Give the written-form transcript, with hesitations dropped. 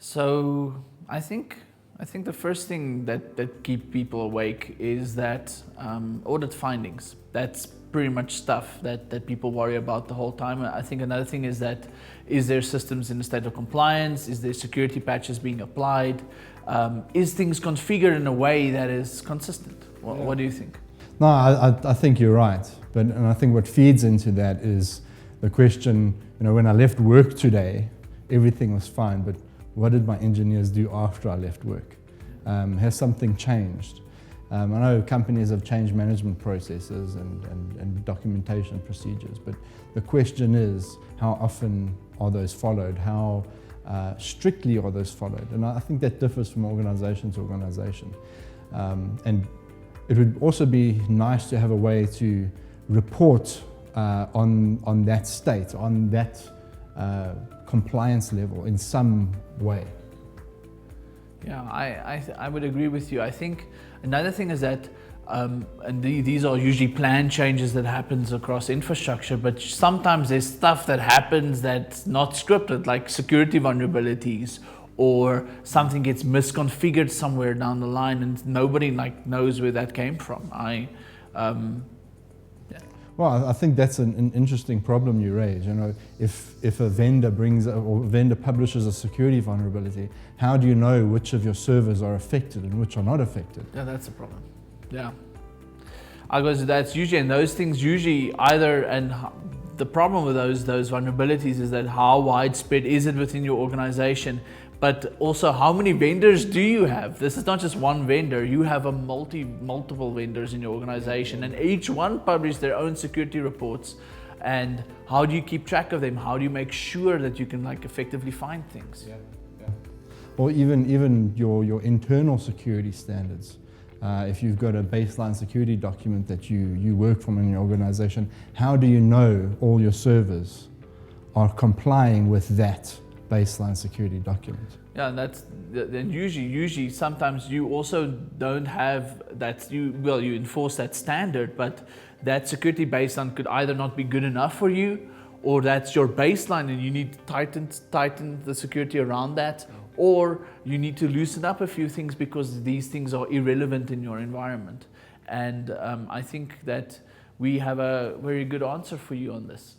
So I think the first thing that keep people awake is that audit findings. That's pretty much stuff that people worry about the whole time. I think another thing is that, is there systems in a state of compliance? Is there security patches being applied? Is things configured in a way that is consistent? What do you think? No, I think you're right. And I think what feeds into that is the question, when I left work today, everything was fine, but what did my engineers do after I left work? Has something changed? I know companies have changed management processes and documentation procedures, but the question is, how often are those followed? How strictly are those followed? And I think that differs from organization to organization. And it would also be nice to have a way to report on that state, on that compliance level in some way. Yeah, I would agree with you. I think another thing is that, and these are usually planned changes that happens across infrastructure, but sometimes there's stuff that happens that's not scripted, like security vulnerabilities, or something gets misconfigured somewhere down the line and nobody knows where that came from. Well, I think that's an interesting problem you raise. If a vendor publishes a security vulnerability, how do you know which of your servers are affected and which are not affected? Yeah, that's a problem. Yeah. That's usually, and those things usually either, and the problem with those vulnerabilities is that how widespread is it within your organization, but also how many vendors do you have? This is not just one vendor, you have multiple vendors in your organization, and each one publish their own security reports. And how do you keep track of them? How do you make sure that you can effectively find things? Yeah. Or even your internal security standards. If you've got a baseline security document that you work from in your organization, how do you know all your servers are complying with that baseline security document? Yeah, then usually sometimes you also don't have that. You enforce that standard, but that security baseline could either not be good enough for you, or that's your baseline and you need to tighten the security around that, or you need to loosen up a few things because these things are irrelevant in your environment. And I think that we have a very good answer for you on this.